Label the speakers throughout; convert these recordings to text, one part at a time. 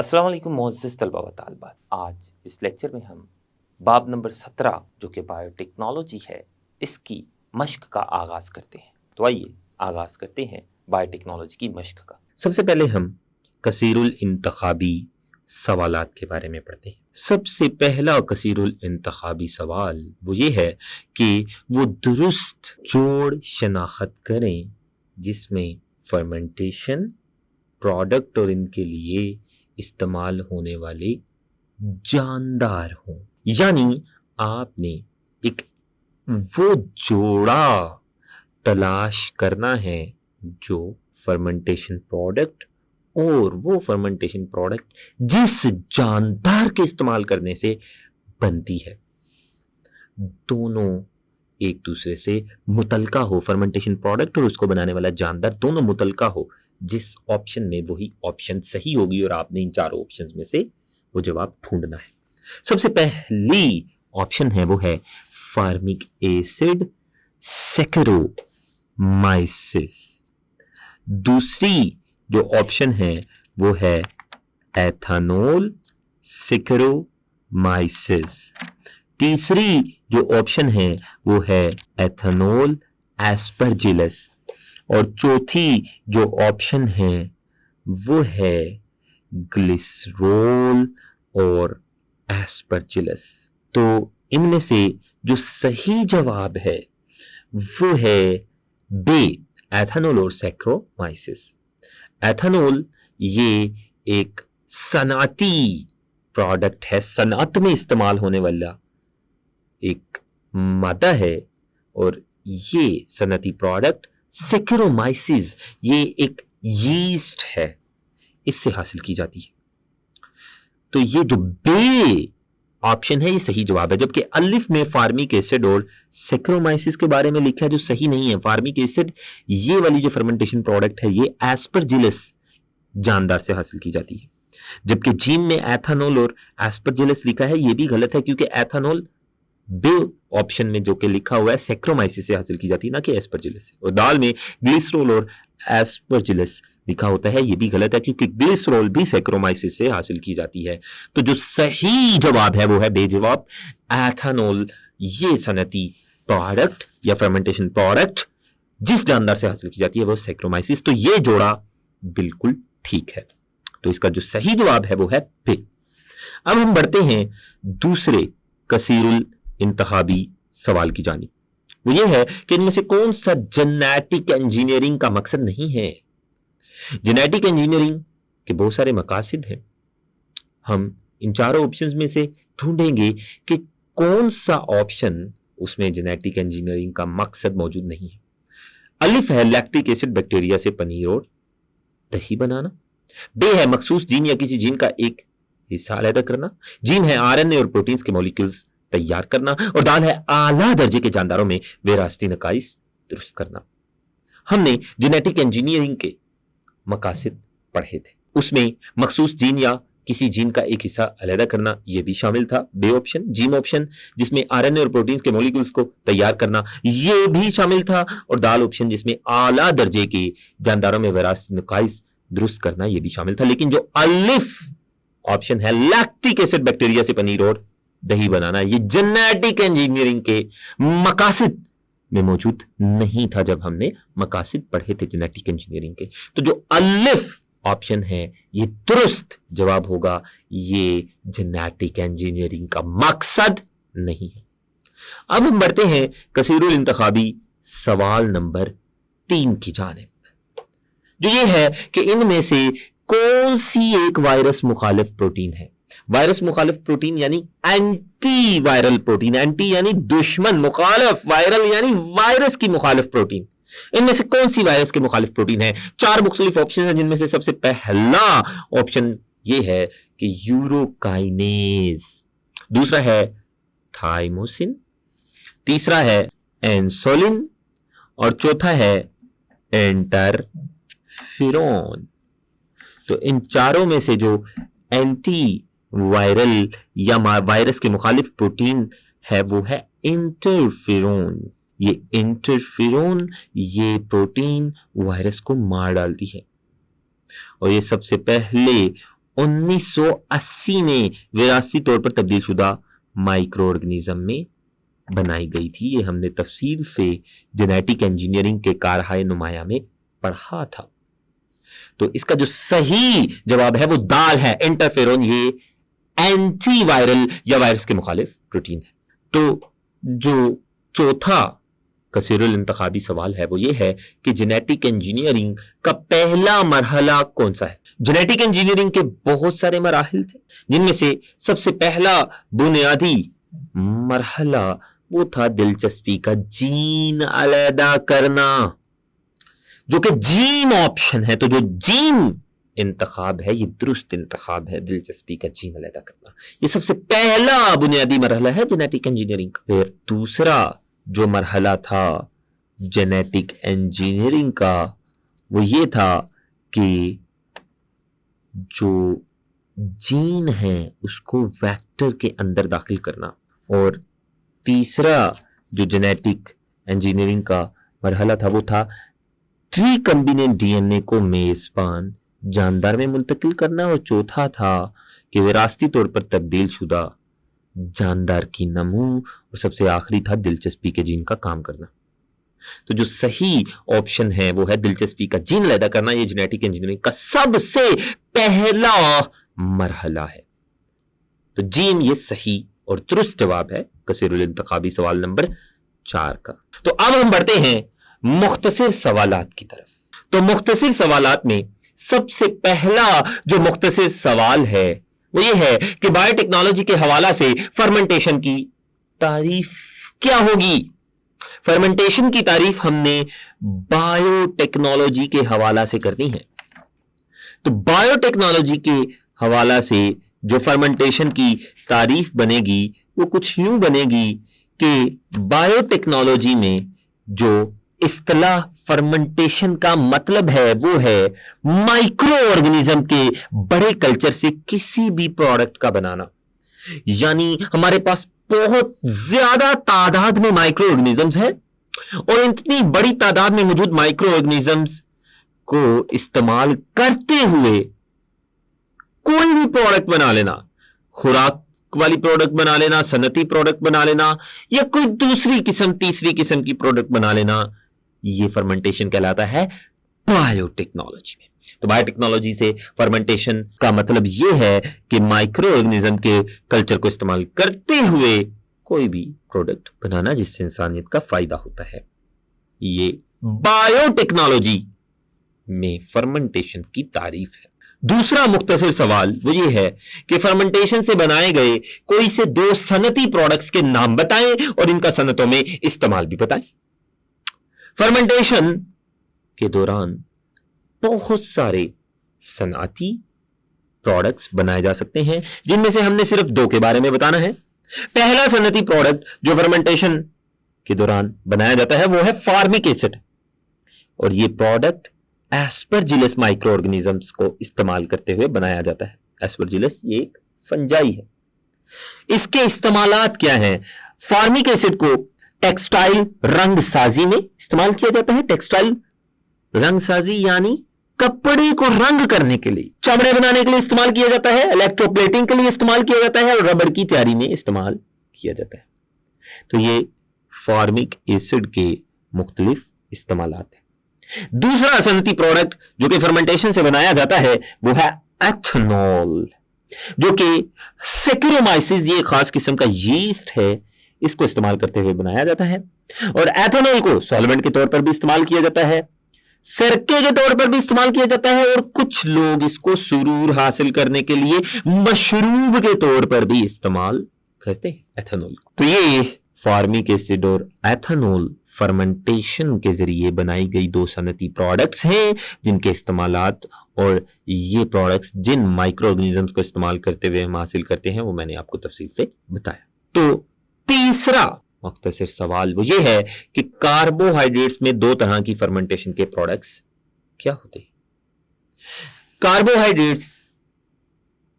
Speaker 1: السلام علیکم معزز طلبہ و طالبات. آج اس لیکچر میں ہم باب نمبر 17 جو کہ بایو ٹیکنالوجی ہے اس کی مشق کا آغاز کرتے ہیں. تو آئیے آغاز کرتے ہیں بایو ٹیکنالوجی کی مشق کا. سب سے پہلے ہم کثیر الانتخابی سوالات کے بارے میں پڑھتے ہیں. سب سے پہلا کثیر الانتخابی سوال وہ یہ ہے کہ وہ درست جوڑ شناخت کریں جس میں فرمنٹیشن پروڈکٹ اور ان کے لیے استعمال ہونے والے جاندار ہوں. یعنی آپ نے ایک وہ جوڑا تلاش کرنا ہے جو فرمنٹیشن پروڈکٹ اور وہ فرمنٹیشن پروڈکٹ جس جاندار کے استعمال کرنے سے بنتی ہے دونوں ایک دوسرے سے متعلقہ ہو. فرمنٹیشن پروڈکٹ اور اس کو بنانے والا جاندار دونوں متعلقہ ہو. جس آپشن میں وہی آپشن صحیح ہوگی اور آپ نے ان چاروں آپشنز میں سے وہ جواب ڈھونڈنا ہے. سب سے پہلی آپشن ہے وہ ہے فارمک ایسڈ سیکرومائسس. دوسری جو آپشن ہے وہ ہے ایتھانول سیکرومائسس. تیسری جو آپشن ہے وہ ہے ایتھانول ایسپرجلس. اور چوتھی جو آپشن ہے وہ ہے گلیسرول اور ایسپرجلس. تو ان میں سے جو صحیح جواب ہے وہ ہے بے ایتھانول اور سیکرومائسس. ایتھانول یہ ایک صنعتی پروڈکٹ ہے, صنعت میں استعمال ہونے والا ایک مادہ ہے, اور یہ صنعتی پروڈکٹ سیکرومائسس یہ ایک ییسٹ ہے, اس سے حاصل کی جاتی ہے. تو یہ جو بے آپشن ہے یہ صحیح جواب ہے, جبکہ الف میں فارمک ایسڈ اور سیکرومائسس کے بارے میں لکھا ہے جو صحیح نہیں ہے. فارمک ایسڈ یہ والی جو فرمنٹیشن پروڈکٹ ہے یہ ایسپرجلس جاندار سے حاصل کی جاتی ہے, جبکہ جیم میں ایتھانول اور ایسپرجلس لکھا ہے یہ بھی غلط ہے, کیونکہ ایتھانول بے آپشن میں جو کہ لکھا ہوا ہے سیکرومائسس سے حاصل کی جاتی ہے نہ کہ ایسپرجلس سے. اور دال میں گلیسرول اور ایسپرجلس لکھا ہوتا ہے یہ بھی غلط ہے, کیونکہ گلیسرول بھی سیکرومائسس سے حاصل کی جاتی ہے. تو جو صحیح جواب ہے وہ ہے بے جواب ایتھانول. یہ صنعتی پروڈکٹ یا فرمنٹیشن پروڈکٹ جس جاندار سے حاصل کی جاتی ہے وہ سیکرومائسس. تو یہ جوڑا بالکل ٹھیک ہے. تو اس کا جو صحیح جواب ہے وہ ہے بے. اب ہم بڑھتے ہیں دوسرے کثیر الانتخابی سوال کی جانب. وہ یہ ہے کہ ان میں سے کون سا جینیٹک انجینئرنگ کا مقصد نہیں ہے. جینیٹک انجینئرنگ کے بہت سارے مقاصد ہیں. ہم ان چاروں آپشنز میں سے ڈھونڈیں گے کہ کون سا آپشن اس میں جینیٹک انجینئرنگ کا مقصد موجود نہیں ہے. الف ہے لیکٹک ایسڈ بیکٹیریا سے پنیر اور دہی بنانا. بے ہے مخصوص جین یا کسی جین کا ایک حصہ علیحدہ کرنا. جیم ہے آر این اے اور پروٹینز کے مالیکیولز تیار کرنا. اور دال ہے اعلیٰ درجے کے جانداروں میں وراثتی نقائص درست کرنا. ہم نے جینیٹک انجینئرنگ کے مقاصد پڑھے تھے, اس میں مخصوص جین یا کسی جین کا ایک حصہ علیحدہ کرنا یہ بھی شامل تھا بے آپشن. جیم آپشن جس میں آر این اے اور پروٹینز کے مالیکیولز کو تیار کرنا یہ بھی شامل تھا. اور دال آپشن جس میں اعلیٰ درجے کے جانداروں میں وراثتی نقائص درست کرنا یہ بھی شامل تھا. لیکن جو الف آپشن ہے لیکٹک ایسڈ بیکٹیریا سے پنیر اور دہی بنانا یہ جینیٹک انجینئرنگ کے مقاصد میں موجود نہیں تھا جب ہم نے مقاصد پڑھے تھے جینیٹک انجینئرنگ کے. تو جو الف آپشن ہے یہ درست جواب ہوگا, یہ جینیٹک انجینئرنگ کا مقصد نہیں ہے. اب ہم بڑھتے ہیں کثیر الانتخابی سوال نمبر 3 کی جانب, جو یہ ہے کہ ان میں سے کون سی ایک وائرس مخالف پروٹین ہے. وائرس مخالف پروٹین یعنی اینٹی وائرل پروٹین. اینٹی یعنی دشمن, مخالف, وائرل یعنی وائرس کی مخالف پروٹین. ان میں سے کون سی وائرس کے مخالف پروٹین ہے؟ 4 مختلف آپشن ہیں جن میں سے سب سے پہلا آپشن یہ ہے کہ یوروکائنیز. دوسرا ہے تھائموسن. تیسرا ہے انسولین. اور چوتھا ہے انٹرفیرون. تو ان چاروں میں سے جو اینٹی وائرل یا وائرس کے مخالف پروٹین ہے وہ ہے انٹرفیرون. یہ انٹرفیرون یہ پروٹین وائرس کو مار ڈالتی ہے, اور یہ سب سے پہلے 1980 में विरासती तौर पर तब्दील शुदा माइक्रो ऑर्गेनिज्म में बनाई गई थी। ये हमने तफसील से जेनेटिक इंजीनियरिंग के कारहाय नुमाया में पढ़ा था। तो इसका जो सही जवाब है वो दाल है, इंटरफेरोन। ये एंटी वायरल या वायरस के मुखालिफ प्रोटीन है। तो जो चौथा कसीरुल इंतखाबी सवाल है वो ये है कि जेनेटिक इंजीनियरिंग का पहला मरहला कौन सा है। जेनेटिक इंजीनियरिंग के बहुत सारे मराहिल थे, जिनमें से सबसे पहला बुनियादी मरहला वो था दिलचस्पी का जीन अलहदा करना, जो कि जीन ऑप्शन है। तो जो जीन इंतखाब है ये दुरुस्त इंतखाब है, दिलचस्पी का जीन अलहदा करना। ये सबसे पहला बुनियादी मरहला है जेनेटिक इंजीनियरिंग का। फिर दूसरा जो मरहला था जेनेटिक इंजीनियरिंग का वो ये था कि जो जीन है उसको वेक्टर के अंदर दाखिल करना। और तीसरा जो जेनेटिक इंजीनियरिंग का मरहला था वो था रिकम्बिनेंट डीएनए को मेजबान जानदार में मुंतकिल करना। और चौथा था कि विरासती तौर पर तब्दील शुदा जानदार की नमू। और सबसे आखिरी था दिलचस्पी के जीन का काम करना। तो जो सही ऑप्शन है वो है दिलचस्पी का जीन अलहदा करना। ये जेनेटिक इंजीनियरिंग का सबसे पहला मरहला है। तो जीन ये सही और दुरुस्त जवाब है कसीरुल इंतखाबी सवाल नंबर 4 का। तो अब हम बढ़ते हैं मुख्तसर सवालात की तरफ। तो मुख्तसर सवालात में सबसे पहला जो मुख्तसर सवाल है वो ये है कि बायोटेक्नोलॉजी के हवाला से फर्मेंटेशन की तारीफ क्या होगी। फर्मेंटेशन की तारीफ हमने बायोटेक्नोलॉजी के हवाला से करनी है। तो बायोटेक्नोलॉजी के हवाला से जो फर्मेंटेशन की तारीफ बनेगी वो कुछ यूं बनेगी कि बायोटेक्नोलॉजी में जो इस्तिलाह फर्मेंटेशन का मतलब है वो है माइक्रो ऑर्गेनिज्म के बड़े कल्चर से किसी भी प्रोडक्ट का बनाना। यानी हमारे पास बहुत ज्यादा तादाद में माइक्रो ऑर्गेनिजम्स हैं और इतनी बड़ी तादाद में मौजूद माइक्रो ऑर्गेनिजम्स को इस्तेमाल करते हुए कोई भी प्रोडक्ट बना लेना, खुराक वाली प्रोडक्ट बना लेना, सनती प्रोडक्ट बना लेना या कोई दूसरी किस्म तीसरी किस्म की प्रोडक्ट बना लेना, ये फर्मेंटेशन कहलाता है बायोटेक्नोलॉजी में। तो बायोटेक्नोलॉजी से फर्मेंटेशन का मतलब यह है कि माइक्रो ऑर्गेनिज्म के कल्चर को इस्तेमाल करते हुए कोई भी प्रोडक्ट बनाना जिससे इंसानियत का फायदा होता है। ये बायोटेक्नोलॉजी में फर्मेंटेशन की तारीफ है। दूसरा मुख्तसर सवाल वो ये है कि फर्मेंटेशन से बनाए गए कोई से 2 सनती प्रोडक्ट्स के नाम बताएं और इनका सनतों में इस्तेमाल भी बताएं। फर्मेंटेशन के दौरान बहुत सारे सनअती प्रोडक्ट्स बनाए जा सकते हैं, जिनमें से हमने सिर्फ 2 के बारे में बताना है। पहला सनअती प्रोडक्ट जो फर्मेंटेशन के दौरान बनाया जाता है वो है फार्मिक एसिड, और ये प्रोडक्ट एस्परजिलस माइक्रो ऑर्गेनिजम्स को इस्तेमाल करते हुए बनाया जाता है। एस्परजिलस ये एक फंजाई है। इसके इस्तेमालात क्या हैं? फार्मिक एसिड को टेक्सटाइल रंग साजी में इस्तेमाल किया जाता है। टेक्सटाइल रंग साजी यानी कपड़े को रंग करने के लिए, चमड़े बनाने के लिए इस्तेमाल किया जाता है, इलेक्ट्रोप्लेटिंग के लिए इस्तेमाल किया जाता है और रबड़ की तैयारी में इस्तेमाल किया जाता है। तो ये फार्मिक एसिड के मुख्तलिफ इस्तेमालात हैं। दूसरा सनती प्रोडक्ट जो कि फर्मेंटेशन से बनाया जाता है वो है एथेनॉल, जो कि सेक्रोमाइसिस, ये खास किस्म का यीस्ट है, इसको इस्तेमाल करते हुए बनाया जाता है। और एथेनॉल को सॉल्वेंट के तौर पर भी इस्तेमाल किया जाता है, सिरके के तौर पर भी इस्तेमाल किया जाता है, और कुछ लोग इसको सुरूर हासिल करने के लिए मशरूब के तौर पर भी इस्तेमाल करते हैं एथेनॉल। तो ये फार्मिक एसिड और एथेनॉल फर्मेंटेशन के जरिए बनाई गई 2 सनती प्रोडक्ट्स हैं जिनके इस्तेमालात और ये प्रोडक्ट्स जिन माइक्रो ऑर्गेनिजम्स को इस्तेमाल करते हुए हम हासिल करते हैं वो मैंने आपको तफसील से बताया। तो तीसरा मुख्तसर सवाल वो ये है कि कार्बोहाइड्रेट्स में 2 तरह की फर्मेंटेशन के प्रोडक्ट्स क्या होते हैं। कार्बोहाइड्रेट्स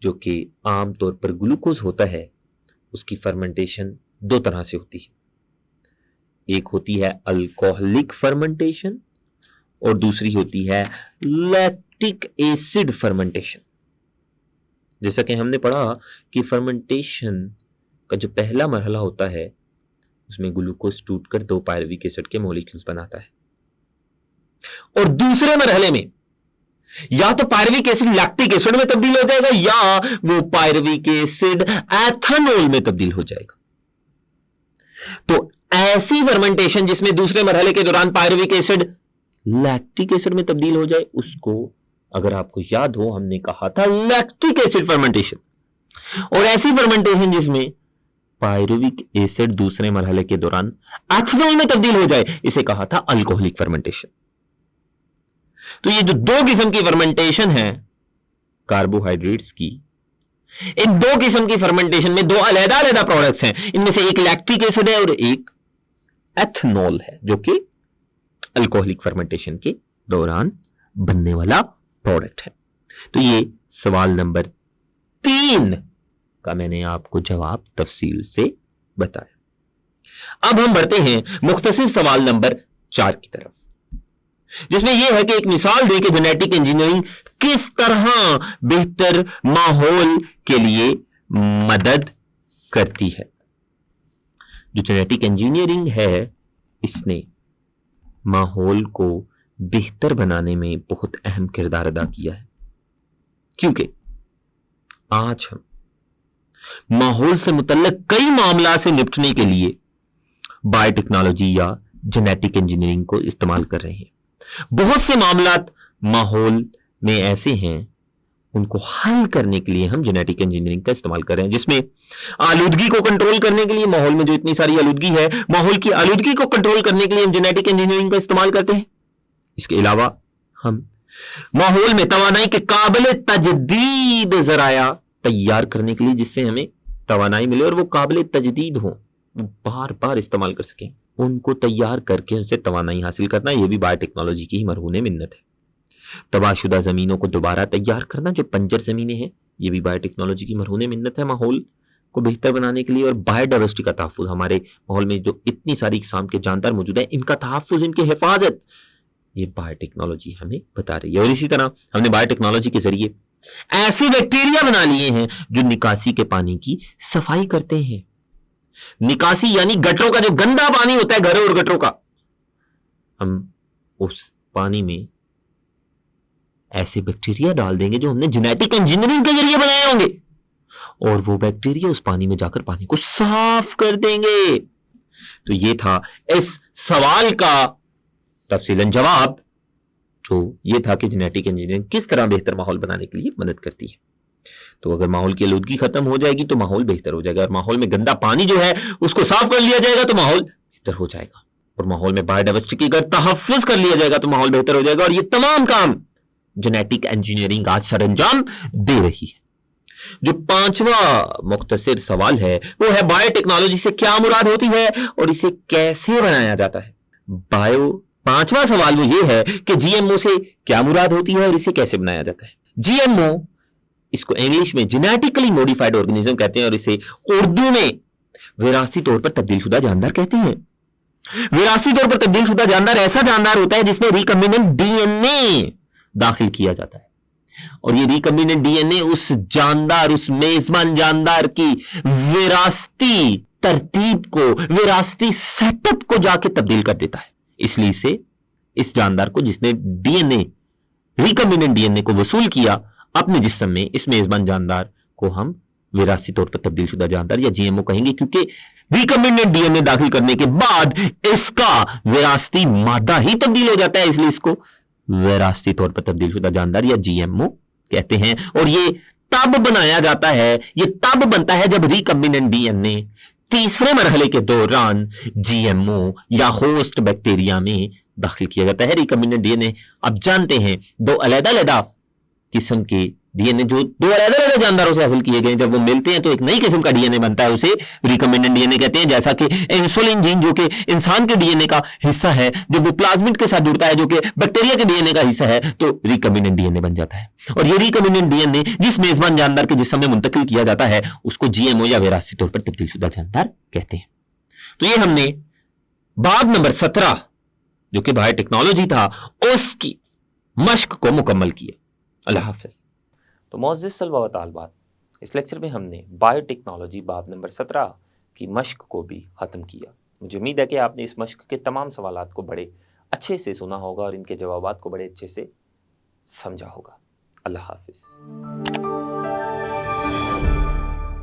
Speaker 1: जो कि आम तौर पर ग्लूकोज होता है, उसकी फर्मेंटेशन 2 तरह से होती है। एक होती है अल्कोहलिक फर्मेंटेशन और दूसरी होती है लैक्टिक एसिड फर्मेंटेशन। जैसा कि हमने पढ़ा कि फर्मेंटेशन का जो पहला मरहला होता है उसमें ग्लूकोज टूटकर 2 पायरुविक एसिड के मॉलिक्यूल्स बनाता है, और दूसरे मरहले में या तो पायरुविक एसिड लैक्टिक एसिड में तब्दील हो जाएगा या वो पायरुविक एसिड एथेनॉल में तब्दील हो जाएगा। तो ऐसी फर्मेंटेशन जिसमें दूसरे मरहले के दौरान पायरुविक एसिड लैक्टिक एसिड में तब्दील हो जाए, उसको अगर आपको याद हो हमने कहा था लैक्टिक एसिड फर्मेंटेशन। और ऐसी फर्मेंटेशन जिसमें पायरुविक एसिड दूसरे मरहले के दौरान एथेनॉल में तब्दील हो जाए, इसे कहा था अल्कोहलिक फर्मेंटेशन। तो ये जो 2 किस्म की फर्मेंटेशन है कार्बोहाइड्रेट्स की, इन 2 किस्म की फर्मेंटेशन में 2 अलग-अलग प्रोडक्ट्स हैं। इनमें से एक लैक्टिक एसिड है और एक एथेनॉल है, जो कि अल्कोहलिक फर्मेंटेशन के दौरान बनने वाला प्रोडक्ट है। तो ये सवाल नंबर 3 का मैंने आपको जवाब तफसील से बताया। अब हम बढ़ते हैं मुख्तसर सवाल नंबर 4 की तरफ, जिसमें यह है कि एक मिसाल दे कि जेनेटिक इंजीनियरिंग किस तरह बेहतर माहौल के लिए मदद करती है। जो जेनेटिक इंजीनियरिंग है इसने माहौल को बेहतर बनाने में बहुत अहम किरदार अदा किया है, क्योंकि आज हम माहौल से मुतल्लिक कई मामला से निपटने के लिए बायोटेक्नोलॉजी या जेनेटिक इंजीनियरिंग को इस्तेमाल कर रहे हैं। बहुत से मामलात माहौल में ऐसे हैं उनको हल करने के लिए हम जेनेटिक इंजीनियरिंग का इस्तेमाल कर रहे हैं, जिसमें आलूदगी को कंट्रोल करने के लिए, माहौल में जो इतनी सारी आलूदगी है, माहौल की आलूदगी को कंट्रोल करने के लिए हम जेनेटिक इंजीनियरिंग का इस्तेमाल करते हैं। इसके अलावा हम माहौल में तवानाई के काबिल तजदीद ज़राया तैयार करने के लिए, जिससे हमें तवानाई मिले और वो काबिल तजदीद हो, बार बार इस्तेमाल कर सकें, उनको तैयार करके उनसे तवानाई हासिल करना, यह भी बायोटेक्नोलॉजी की ही मरहून मिन्नत है। तबाहशुदा ज़मीनों को दोबारा तैयार करना, जो बंजर ज़मीनें हैं, यह भी बायोटेक्नोलॉजी की मरहून मिन्नत है माहौल को बेहतर बनाने के लिए। और बायोडाइवर्सिटी का तहफ़्फ़ुज़, हमारे माहौल में जो इतनी सारी इक़साम के जानदार मौजूद हैं, इनका तहफ़्फ़ुज़, इनकी हिफाजत, ये बायोटेक्नोलॉजी हमें बता रही है। और इसी तरह हमने बायोटेक्नोलॉजी के जरिए ऐसे बैक्टीरिया बना लिए हैं जो निकासी के पानी की सफाई करते हैं। निकासी यानी गटरों का जो गंदा पानी होता है, घरों और गटरों का, हम उस पानी में ऐसे बैक्टीरिया डाल देंगे जो हमने जेनेटिक इंजीनियरिंग के जरिए बनाए होंगे, और वो बैक्टीरिया उस पानी में जाकर पानी को साफ कर देंगे। तो ये था इस सवाल का तफसीलन जवाब, जो ये था कि जेनेटिक इंजीनियरिंग किस तरह बेहतर माहौल बनाने के लिए मदद करती है। तो अगर माहौल की आलूदगी खत्म हो जाएगी तो माहौल बेहतर हो जाएगा, और माहौल में गंदा पानी जो है उसको साफ कर लिया जाएगा तो माहौल बेहतर हो जाएगा, और माहौल में बायोडाइवर्सिटी का तहफ़्फ़ुज़ कर लिया जाएगा तो माहौल बेहतर हो जाएगा। और ये तमाम काम जेनेटिक इंजीनियरिंग आज सरअंजाम दे रही है। जो 5वां मुख्तसर सवाल है वो है बायोटेक्नोलॉजी से क्या मुराद होती है और इसे कैसे बनाया जाता है। 5वां सवाल वो ये है कि जीएमओ से क्या मुराद होती है और इसे कैसे बनाया जाता है। जीएमओ, इसको इंग्लिश में जेनेटिकली मॉडिफाइड ऑर्गेनिज्म कहते हैं, और इसे उर्दू में विरासती तौर पर तब्दील शुदा जानदार कहते हैं। विरासती तौर पर तब्दील शुदा जानदार ऐसा जानदार होता है जिसमें रिकम्बिनेंट डीएनए दाखिल किया जाता है, और ये रिकम्बिनेंट डीएनए उस जानदार, उस मेजबान जानदार की विरासती तरतीब को, विरासती सेटअप को जाके तब्दील कर देता है। इसलिए से इस जानदार को, जिसने डीएनए, रिकम्बिनेंट डीएनए को वसूल किया अपने जिस्म में, इस मेजबान जानदार को हम विरासती तौर पर तब्दील शुदा जानदार या जीएमओ कहेंगे, क्योंकि रिकम्बिनेंट डीएनए दाखिल करने के बाद इसका विरासती मादा ही तब्दील हो जाता है, इसलिए इसको विरासती तौर पर तब्दील शुदा जानदार या जीएमओ कहते हैं। और ये तब बनाया जाता है, ये तब बनता है जब रिकम्बिनेंट डीएनए तीसरे मरहले के दौरान जीएमओ या होस्ट बैक्टीरिया में दाखिल किया जाता है। रिकम्बिनेंट डीएनए आप जानते हैं 2 अलग-अलग किस्म के डीएनए जो 2 अलग-अलग जानदारों से हासिल किए गए, जब वो मिलते हैं तो एक नई किस्म का डीएनए बनता है, उसे रिकम्बिनेंट डीएनए कहते हैं। जैसा कि इंसुलिन जीन जो कि इंसान के डीएनए का हिस्सा है, जब वो प्लाज्मिड के साथ जुड़ता है जो कि बैक्टीरिया के डीएनए का हिस्सा है, तो रिकम्बिनेंट डीएनए बन जाता है। और ये रिकम्बिनेंट डीएनए जिस मेजबान जानदार के जिस्म में मुंतकिल किया जाता है उसको जीएमओ या विरासती तौर पर तब्दील शुदा जानदार कहते हैं। तो ये हमने बाब नंबर 17 जो कि बायोटेक्नोलॉजी था उसकी मश्क को मुकम्मल किया। अल्लाह हाफ़िज़। तो मोअज़्ज़िज़ तलबा व तालिबात, اس لیکچر میں ہم نے بایو ٹیکنالوجی باب نمبر 17 کی مشق کو بھی ختم کیا۔ مجھے امید ہے کہ آپ نے اس مشق کے تمام سوالات کو بڑے اچھے سے سنا ہوگا اور ان کے جوابات کو بڑے اچھے سے سمجھا ہوگا۔ اللہ حافظ۔